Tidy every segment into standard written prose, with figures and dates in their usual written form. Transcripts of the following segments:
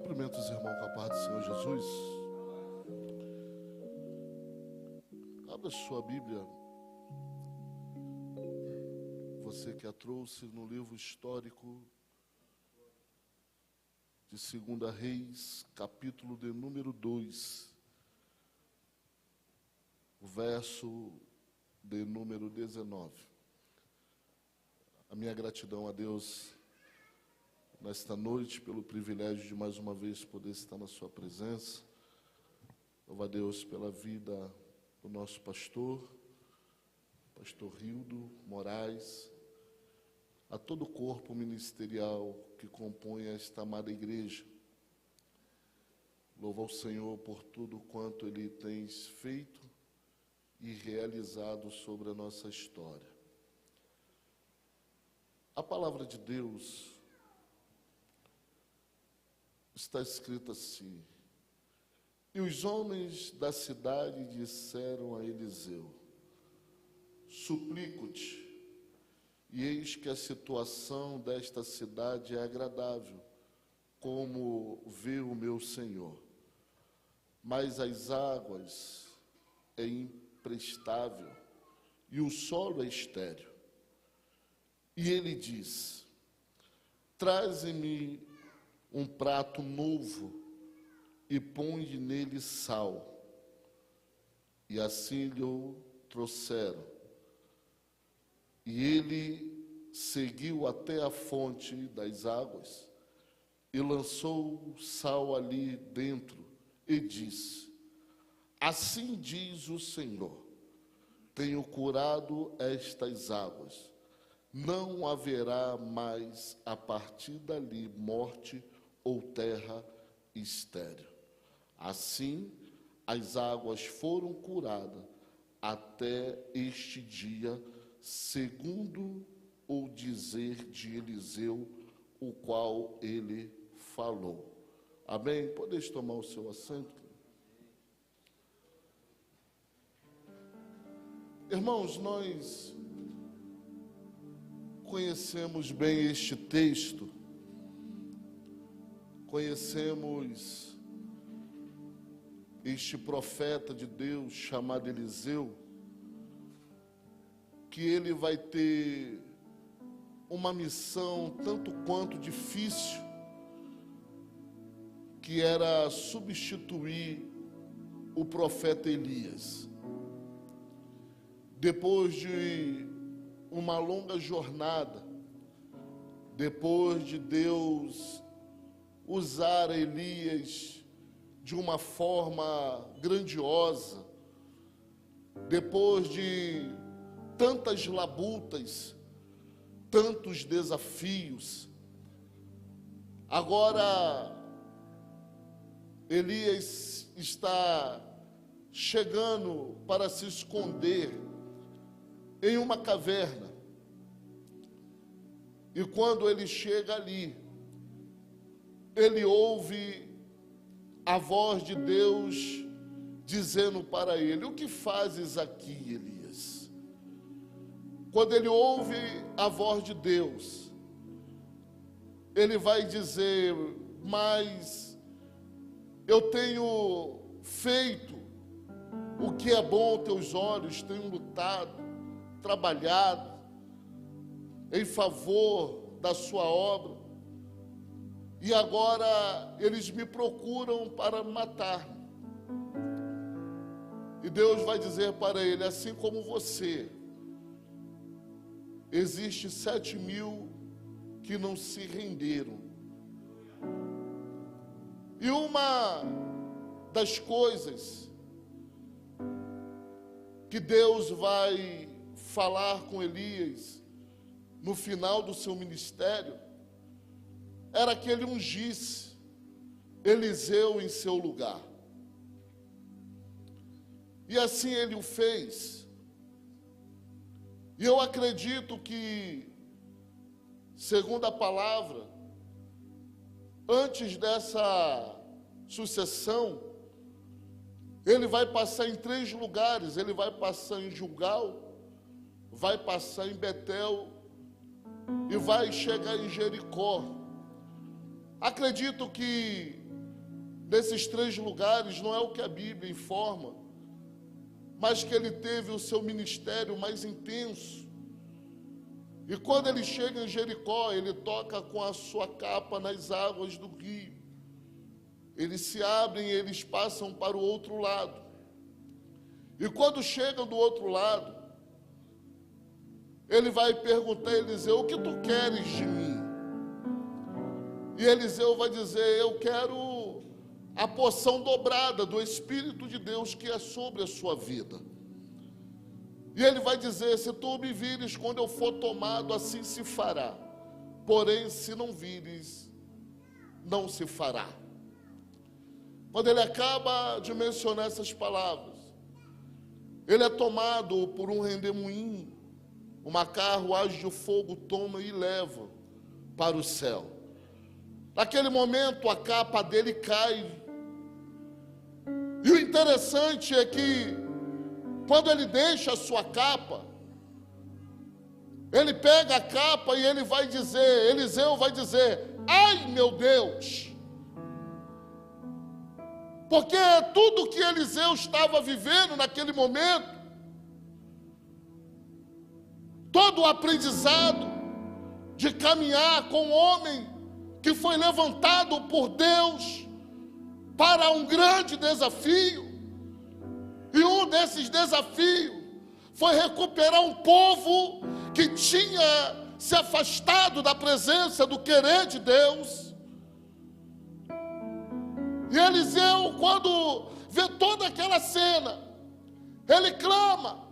Cumprimento os irmãos com a paz do Senhor Jesus. Abra sua Bíblia, você que a trouxe, no livro histórico de 2 Reis, capítulo de número 2, o verso de número 19. A minha gratidão a Deus nesta noite, pelo privilégio de mais uma vez poder estar na sua presença. Louvo a Deus pela vida do nosso pastor Rildo Moraes, a todo o corpo ministerial que compõe esta amada igreja. Louvo ao Senhor por tudo quanto Ele tem feito e realizado sobre a nossa história. A palavra de Deus está escrito assim: e os homens da cidade disseram a Eliseu: suplico-te, e eis que a situação desta cidade é agradável, como vê o meu senhor, mas as águas é imprestável e o solo é estéril. E ele diz: traze-me um prato novo e põe nele sal. E assim lhe trouxeram. E ele seguiu até a fonte das águas e lançou o sal ali dentro e disse: assim diz o Senhor, tenho curado estas águas, não haverá mais a partir dali morte ou terra estéril. Assim, as águas foram curadas até este dia, segundo o dizer de Eliseu, o qual ele falou. Amém? Podeis tomar o seu assento? Irmãos, nós conhecemos bem este texto, conhecemos este profeta de Deus chamado Eliseu, que ele vai ter uma missão tanto quanto difícil, que era substituir o profeta Elias. Depois de uma longa jornada, depois de Deus usar Elias de uma forma grandiosa, depois de tantas labutas, tantos desafios, agora Elias está chegando para se esconder em uma caverna. E quando ele chega ali, ele ouve a voz de Deus dizendo para ele: o que fazes aqui, Elias? Quando ele ouve a voz de Deus, ele vai dizer: mas eu tenho feito o que é bom aos teus olhos, tenho lutado, trabalhado em favor da sua obra, e agora eles me procuram para matar-me. E Deus vai dizer para ele: assim como você, existe 7.000 que não se renderam. E uma das coisas que Deus vai falar com Elias no final do seu ministério era que ele ungisse Eliseu em seu lugar. E assim ele o fez. E eu acredito que, segundo a palavra, antes dessa sucessão, ele vai passar em 3 lugares. Ele vai passar em Gilgal, vai passar em Betel e vai chegar em Jericó. Acredito que desses 3 lugares não é o que a Bíblia informa, mas que ele teve o seu ministério mais intenso. E quando ele chega em Jericó, ele toca com a sua capa nas águas do rio. Eles se abrem e eles passam para o outro lado. E quando chegam do outro lado, ele vai perguntar a Eliseu: o que tu queres de mim? E Eliseu vai dizer: eu quero a porção dobrada do Espírito de Deus que é sobre a sua vida. E ele vai dizer: se tu me vires quando eu for tomado, assim se fará. Porém, se não vires, não se fará. Quando ele acaba de mencionar essas palavras, ele é tomado por um redemoinho, uma carruagem de fogo toma e leva para o céu. Naquele momento a capa dele cai. E o interessante é que quando ele deixa a sua capa, ele pega a capa e ele vai dizer, Eliseu vai dizer: ai meu Deus! Porque tudo que Eliseu estava vivendo naquele momento, todo o aprendizado de caminhar com um homem que foi levantado por Deus para um grande desafio, e um desses desafios foi recuperar um povo que tinha se afastado da presença do querer de Deus. E Eliseu, quando vê toda aquela cena, ele clama,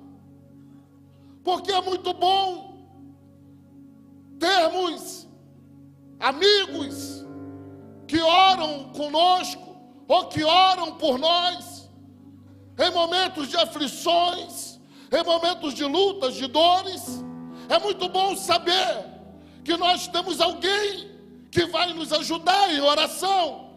porque é muito bom termos amigos que oram conosco, ou que oram por nós, em momentos de aflições, em momentos de lutas, de dores. É muito bom saber que nós temos alguém que vai nos ajudar em oração.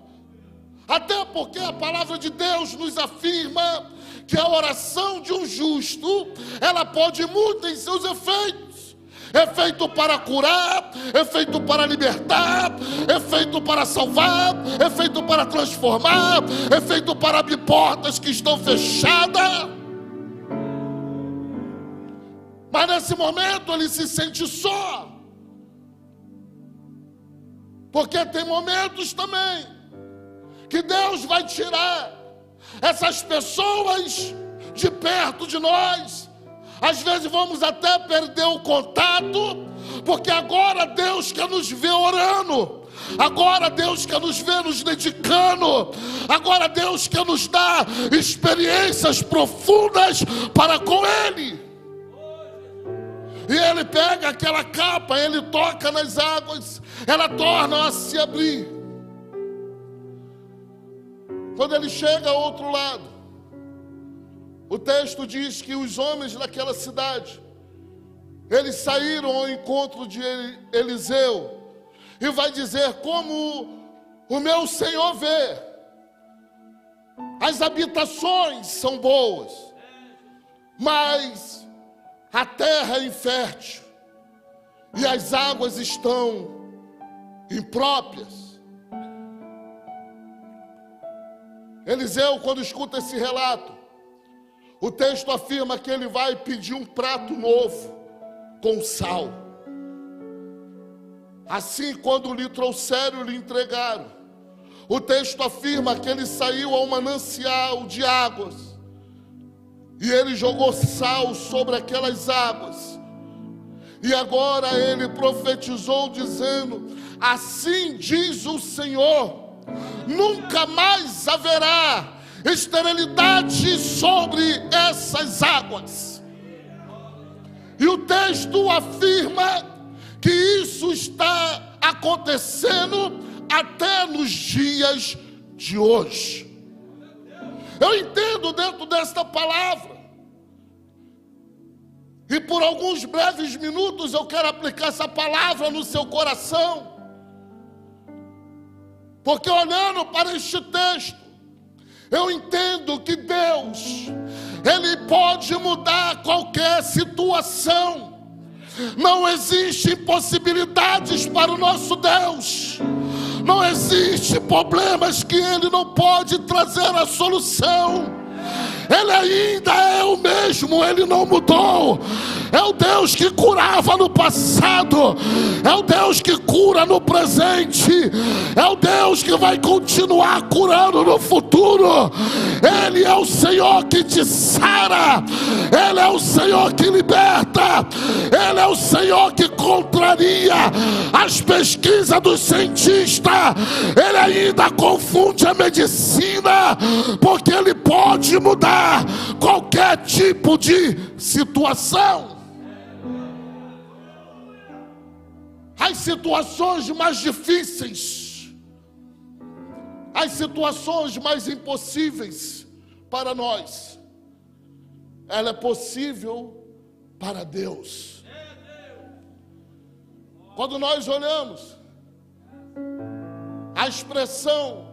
Até porque a palavra de Deus nos afirma que a oração de um justo, ela pode muito em seus efeitos. Efeito para curar, efeito para libertar, efeito para salvar, efeito para transformar, efeito para abrir portas que estão fechadas. Mas nesse momento ele se sente só. Porque tem momentos também que Deus vai tirar essas pessoas de perto de nós. Às vezes vamos até perder o contato, porque agora Deus quer nos ver orando, agora Deus quer nos ver nos dedicando, agora Deus quer nos dar experiências profundas para com Ele. E Ele pega aquela capa, Ele toca nas águas, ela torna a se abrir. Quando Ele chega ao outro lado, o texto diz que os homens daquela cidade, eles saíram ao encontro de Eliseu, e vai dizer: como o meu Senhor vê, as habitações são boas, mas a terra é infértil, e as águas estão impróprias. Eliseu, quando escuta esse relato, o texto afirma que ele vai pedir um prato novo, com sal. Assim, quando lhe trouxeram, lhe entregaram. O texto afirma que ele saiu a um manancial de águas, e ele jogou sal sobre aquelas águas. E agora ele profetizou dizendo: assim diz o Senhor, nunca mais haverá esterilidade sobre essas águas. E o texto afirma que isso está acontecendo até nos dias de hoje. Eu entendo dentro desta palavra, e por alguns breves minutos eu quero aplicar essa palavra no seu coração, porque olhando para este texto, eu entendo que Deus, Ele pode mudar qualquer situação. Não existem impossibilidades para para o nosso Deus. Não existe problemas que Ele não pode trazer a solução. Ele ainda é o mesmo, Ele não mudou. É o Deus que curava no passado, é o Deus que cura no presente, é o Deus que vai continuar curando no futuro. Ele é o Senhor que te sara, Ele é o Senhor que liberta, Ele é o Senhor que contraria as pesquisas dos cientistas. Ele ainda confunde a medicina, porque Ele pode mudar qualquer tipo de situação. As situações mais difíceis, as situações mais impossíveis para nós, ela é possível para Deus. Quando nós olhamos a expressão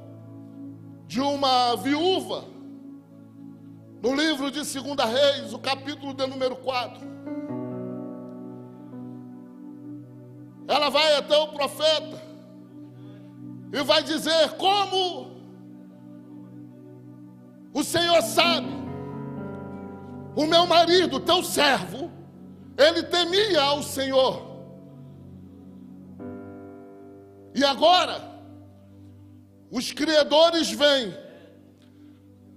de uma viúva no livro de 2 Reis, o capítulo de número 4, ela vai até o profeta e vai dizer: como o Senhor sabe, o meu marido, teu servo, ele temia ao Senhor, e agora os credores vêm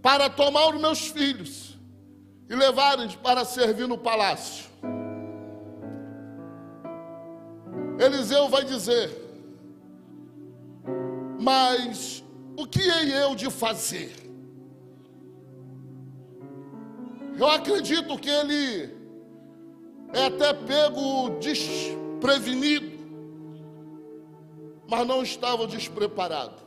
para tomar os meus filhos e levarem para servir no palácio. Eliseu vai dizer: mas o que hei eu de fazer? Eu acredito que ele é até pego desprevenido, mas não estava despreparado.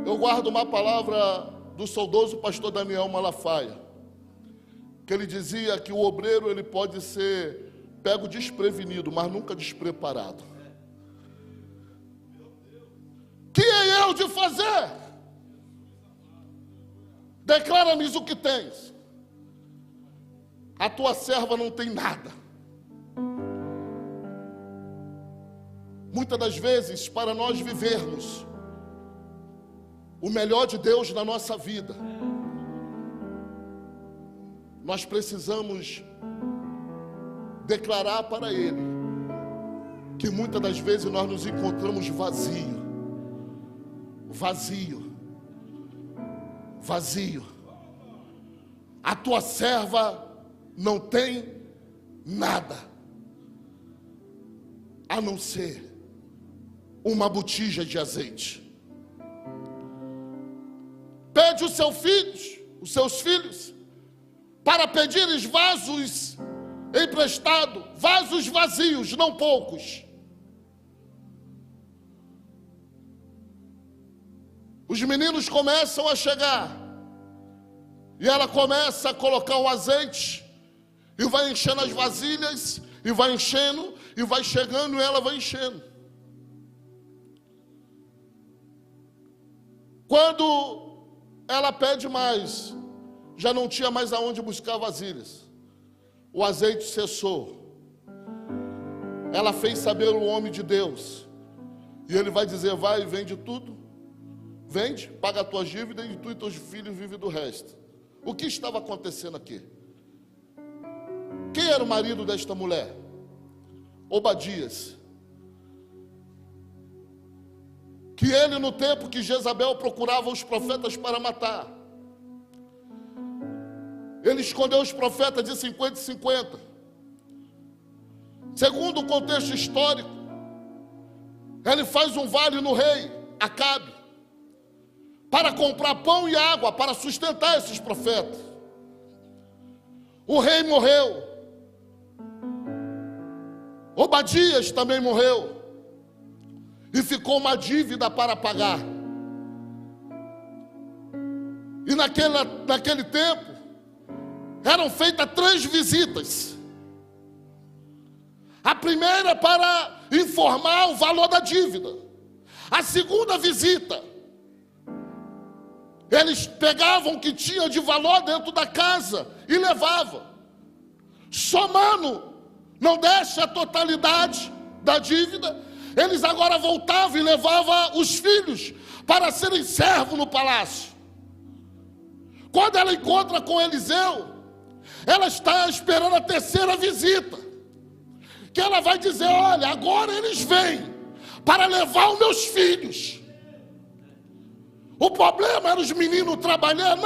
Eu guardo uma palavra do saudoso pastor Daniel Malafaia, que ele dizia que o obreiro ele pode ser pego desprevenido, mas nunca despreparado. Que é eu de fazer? Declara-me o que tens. A tua serva não tem nada. Muitas das vezes, para nós vivermos o melhor de Deus na nossa vida, nós precisamos declarar para Ele que muitas das vezes nós nos encontramos vazio. A tua serva não tem nada, a não ser uma botija de azeite. Pede os seus filhos, para pedires vasos emprestado, vasos vazios, não poucos. Os meninos começam a chegar, e ela começa a colocar o azeite, e vai enchendo as vasilhas, e vai enchendo, e vai chegando, e ela vai enchendo. Quando ela pede mais, já não tinha mais aonde buscar vasilhas. O azeite cessou. Ela fez saber o homem de Deus. E ele vai dizer: vai e vende tudo. Vende, paga as tuas dívidas e tu e teus filhos vivem do resto. O que estava acontecendo aqui? Quem era o marido desta mulher? Obadias. Que ele, no tempo que Jezabel procurava os profetas para matar, ele escondeu os profetas de 50 e 50. Segundo o contexto histórico, ele faz um vale no rei Acabe, para comprar pão e água, para sustentar esses profetas. O rei morreu. Obadias também morreu. E ficou uma dívida para pagar. E naquele tempo, eram feitas 3 visitas. A primeira para informar o valor da dívida. A segunda visita, eles pegavam o que tinha de valor dentro da casa e levavam. Somando não desse a totalidade da dívida, eles agora voltavam e levavam os filhos para serem servos no palácio. Quando ela encontra com Eliseu, ela está esperando a terceira visita, que ela vai dizer: olha, agora eles vêm para levar os meus filhos. O problema era os meninos trabalhar?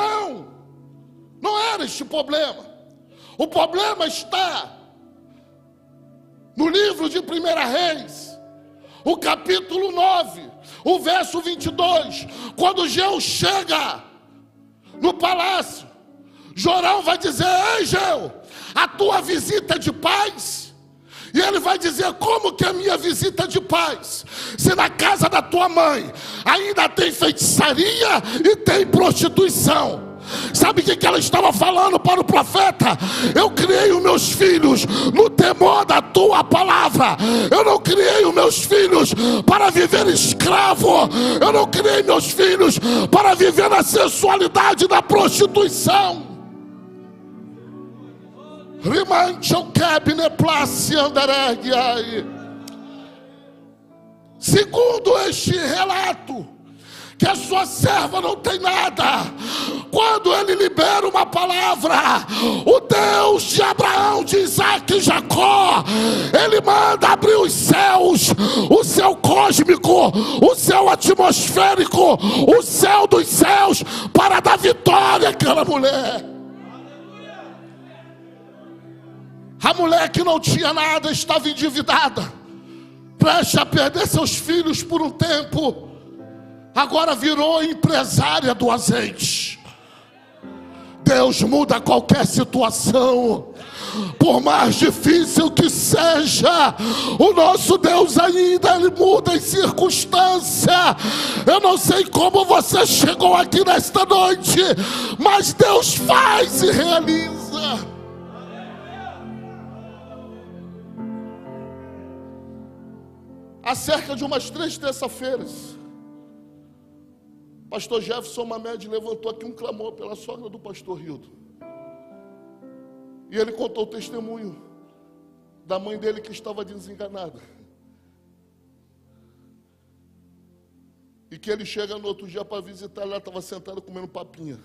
Não era este problema. O problema está no livro de 1 Reis, o capítulo 9, o verso 22, quando Jeú chega no palácio, Jorão vai dizer: ei, Jeú, a tua visita é de paz? E ele vai dizer: como que é a minha visita de paz, se na casa da tua mãe ainda tem feitiçaria e tem prostituição? Sabe o que ela estava falando para o profeta? Eu criei os meus filhos no temor da tua palavra. Eu não criei os meus filhos para viver escravo. Eu não criei meus filhos para viver na sensualidade da prostituição. Segundo este relato, que a sua serva não tem nada, quando ele libera uma palavra, o Deus de Abraão, de Isaac e Jacó, ele manda abrir os céus, o céu cósmico, o céu atmosférico, o céu dos céus, para dar vitória àquela mulher. A mulher que não tinha nada estava endividada, prestes a perder seus filhos por um tempo, agora virou empresária do azeite. Deus muda qualquer situação, por mais difícil que seja. O nosso Deus ainda, Ele muda em circunstância. Eu não sei como você chegou aqui nesta noite, mas Deus faz e realiza. Há cerca de umas 3 terça-feiras, pastor Jefferson Mamed levantou aqui um clamor pela sogra do pastor Hildo. E ele contou o testemunho da mãe dele que estava desenganada. E que ele chega no outro dia para visitar, ela estava sentada comendo papinha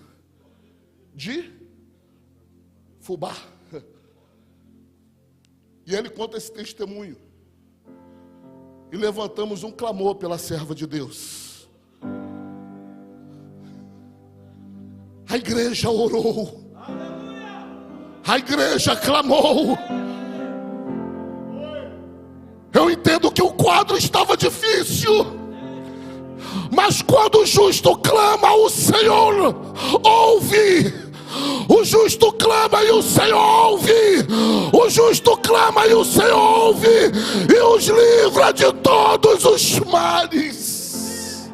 de fubá. E ele conta esse testemunho. E levantamos um clamor pela serva de Deus. A igreja orou. A igreja clamou. Eu entendo que o quadro estava difícil, mas quando o justo clama, o Senhor ouve. O justo clama e o Senhor ouve. O justo clama e o Senhor ouve, e os livra de todos os males.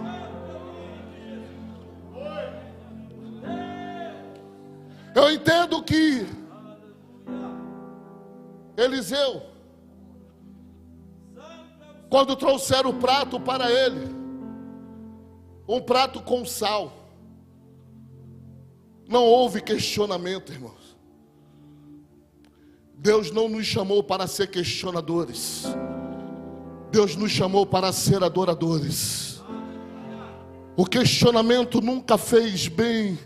Eu entendo que Eliseu, quando trouxeram o prato para ele, um prato com sal, não houve questionamento, irmãos. Deus não nos chamou para ser questionadores. Deus nos chamou para ser adoradores. O questionamento nunca fez bem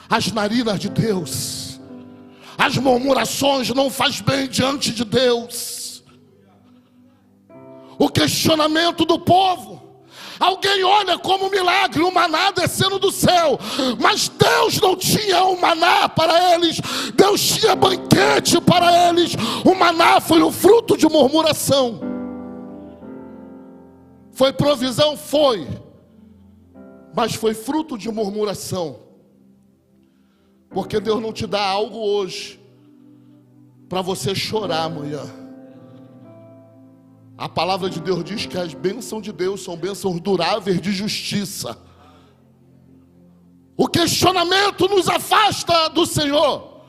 às narinas de Deus. As murmurações não faz bem diante de Deus. O questionamento do povo, alguém olha como milagre, o maná descendo do céu, mas Deus não tinha um maná para eles. Deus tinha banquete para eles. O maná foi o fruto de murmuração. Foi provisão? Foi, mas foi fruto de murmuração. Porque Deus não te dá algo hoje para você chorar amanhã. A palavra de Deus diz que as bênçãos de Deus são bênçãos duráveis de justiça. O questionamento nos afasta do Senhor.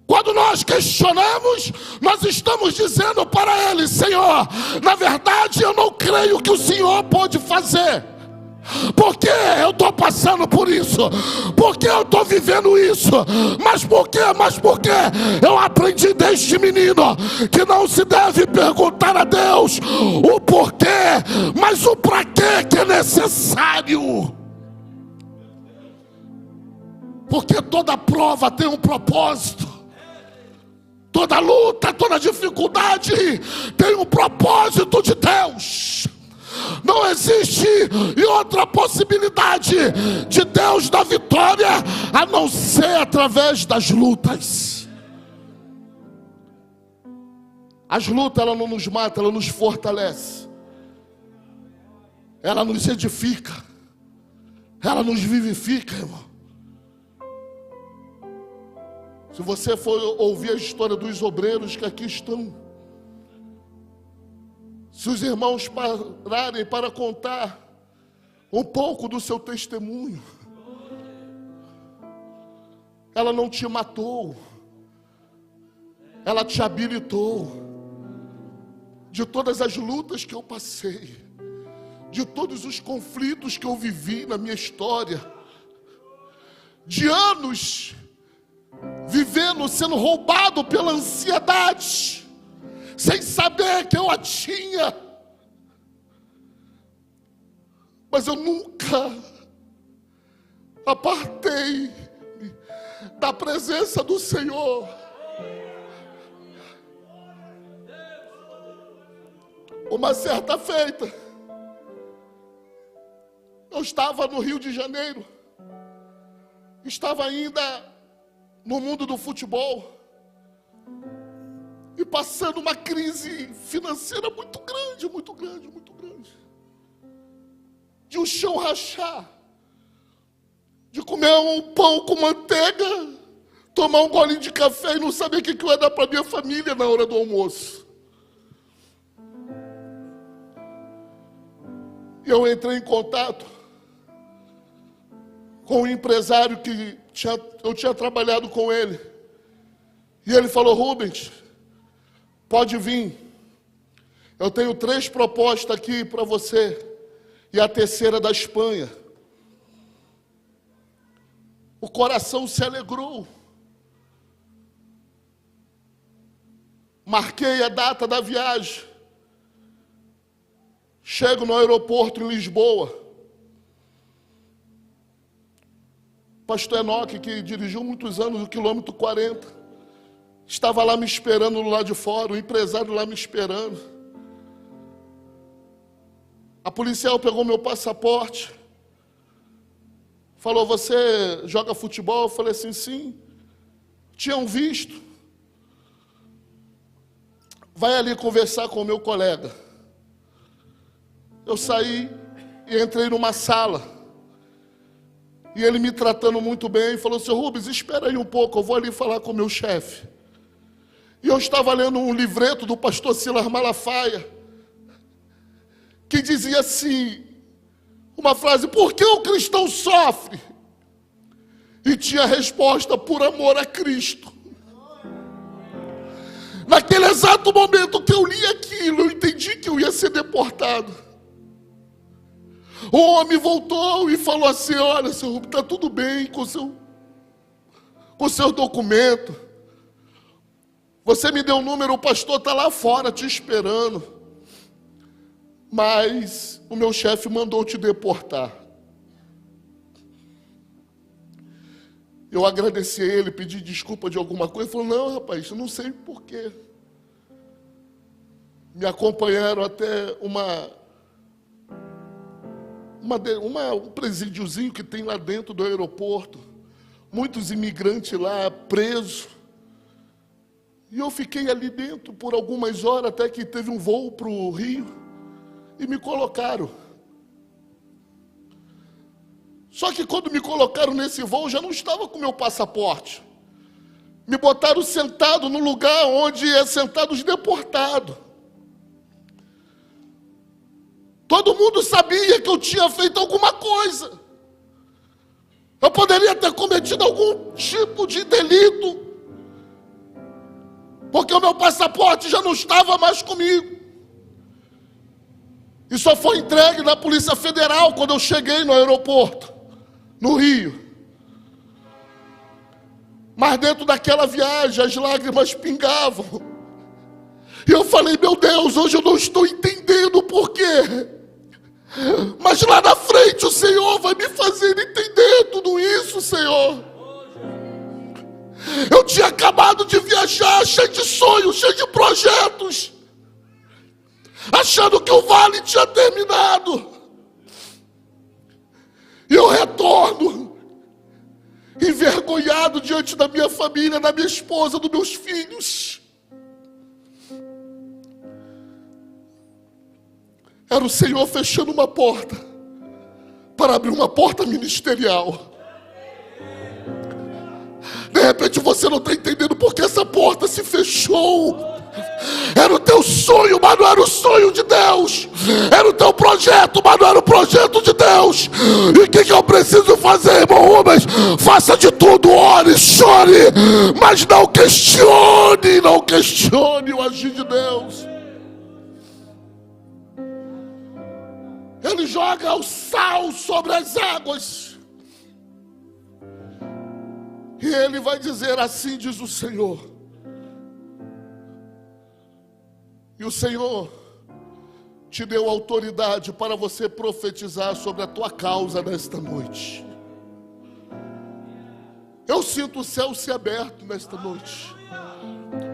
Quando nós questionamos, nós estamos dizendo para Ele: Senhor, na verdade eu não creio que o Senhor pode fazer. Por que eu estou passando por isso? Por que eu estou vivendo isso? Mas por quê? Mas por quê? Eu aprendi desde menino que não se deve perguntar a Deus o porquê, mas o para quê que é necessário. Porque toda prova tem um propósito. Toda luta, toda dificuldade tem um propósito de Deus. Não existe outra possibilidade de Deus dar vitória a não ser através das lutas. As lutas, ela não nos mata, ela nos fortalece. Ela nos edifica. Ela nos vivifica, irmão. Se você for ouvir a história dos obreiros que aqui estão, se os irmãos pararem para contar um pouco do seu testemunho, ela não te matou, ela te habilitou. De todas as lutas que eu passei, de todos os conflitos que eu vivi na minha história, de anos vivendo, sendo roubado pela ansiedade, sem saber que eu a tinha, mas eu nunca apartei da presença do Senhor. Uma certa feita, eu estava no Rio de Janeiro, estava ainda no mundo do futebol, e passando uma crise financeira muito grande, muito grande, muito grande. De um chão rachar, de comer um pão com manteiga, tomar um golinho de café e não saber o que eu ia dar para minha família na hora do almoço. E eu entrei em contato com um empresário que eu tinha trabalhado com ele. E ele falou: Rubens, pode vir. Eu tenho 3 propostas aqui para você. E a terceira da Espanha. O coração se alegrou. Marquei a data da viagem. Chego no aeroporto em Lisboa. Pastor Enoque, que dirigiu muitos anos no quilômetro 40, estava lá me esperando do lado de fora, o empresário lá me esperando. A policial pegou meu passaporte, falou: você joga futebol? Eu falei assim: sim. Tinham visto. Vai ali conversar com o meu colega. Eu saí e entrei numa sala. E ele me tratando muito bem, falou: seu Rubens, espera aí um pouco, eu vou ali falar com o meu chefe. E eu estava lendo um livreto do pastor Silas Malafaia, que dizia assim, uma frase: por que o cristão sofre? E tinha a resposta: por amor a Cristo. Naquele exato momento que eu li aquilo, eu entendi que eu ia ser deportado. O homem voltou e falou assim: olha, seu Rubens, está tudo bem com seu documento. Você me deu um número, o pastor está lá fora te esperando. Mas o meu chefe mandou te deportar. Eu agradeci a ele, pedi desculpa de alguma coisa. Ele falou: não, rapaz, eu não sei porquê. Me acompanharam até um presídiozinho que tem lá dentro do aeroporto. Muitos imigrantes lá presos. E eu fiquei ali dentro por algumas horas, até que teve um voo para o Rio. E me colocaram. Só que quando me colocaram nesse voo, eu já não estava com meu passaporte. Me botaram sentado no lugar onde é sentado os deportados. Todo mundo sabia que eu tinha feito alguma coisa. Eu poderia ter cometido algum tipo de delito, porque o meu passaporte já não estava mais comigo. E só foi entregue na Polícia Federal quando eu cheguei no aeroporto, no Rio. Mas dentro daquela viagem as lágrimas pingavam. E eu falei, meu Deus, hoje eu não estou entendendo o porquê. Mas lá na frente o Senhor vai me fazer entender tudo isso, Senhor. Eu tinha acabado de viajar, cheio de sonhos, cheio de projetos, achando que o vale tinha terminado. E eu retorno, envergonhado diante da minha família, da minha esposa, dos meus filhos. Era o Senhor fechando uma porta, para abrir uma porta ministerial. De repente você não está entendendo porque essa porta se fechou. Era o teu sonho, mas não era o sonho de Deus. Era o teu projeto, mas não era o projeto de Deus. E o que eu preciso fazer, irmão Rubens? Faça de tudo, ore, chore, mas não questione o agir de Deus. Ele joga o sal sobre as águas. E ele vai dizer, assim diz o Senhor. E o Senhor te deu autoridade para você profetizar sobre a tua causa nesta noite. Eu sinto o céu ser aberto nesta noite.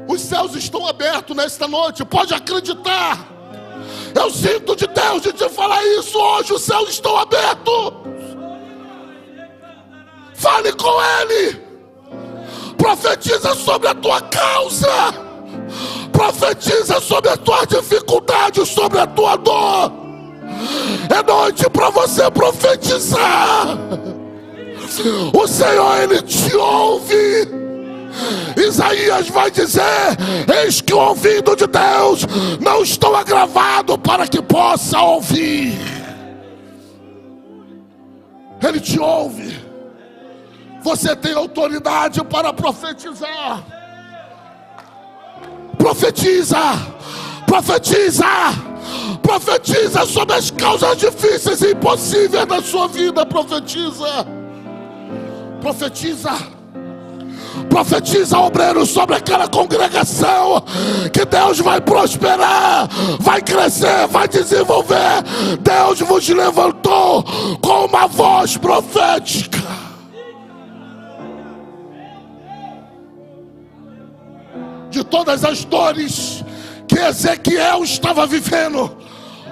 Os céus estão abertos nesta noite, pode acreditar. Eu sinto de Deus de te falar isso hoje, os céus estão abertos. Fale com Ele. Profetiza sobre a tua causa. Profetiza sobre as tuas dificuldades, sobre a tua dor. É noite para você profetizar. O Senhor, Ele te ouve. Isaías vai dizer, eis que o ouvido de Deus não está agravado para que possa ouvir. Ele te ouve. Você tem autoridade para profetizar. Profetiza, profetiza, profetiza sobre as causas difíceis e impossíveis da sua vida. Profetiza, profetiza. Profetiza, obreiro, sobre aquela congregação, que Deus vai prosperar, vai crescer, vai desenvolver. Deus vos levantou com uma voz profética. De todas as dores que Ezequiel estava vivendo,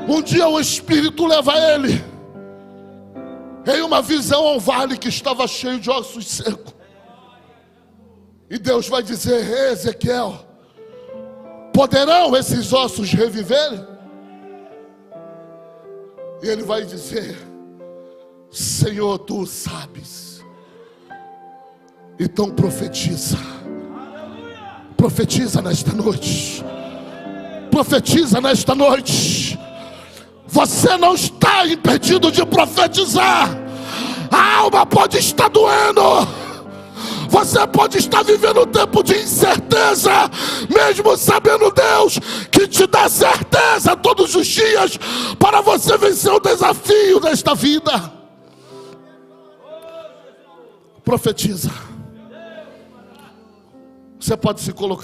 um dia o Espírito leva ele em uma visão ao vale que estava cheio de ossos secos. E Deus vai dizer, Ezequiel, poderão esses ossos reviver? E ele vai dizer, Senhor, tu sabes. Então profetiza. Profetiza nesta noite. Profetiza nesta noite. Você não está impedido de profetizar. A alma pode estar doendo. Você pode estar vivendo um tempo de incerteza, mesmo sabendo Deus que te dá certeza todos os dias para você vencer o desafio desta vida. Profetiza. Você pode se colocar.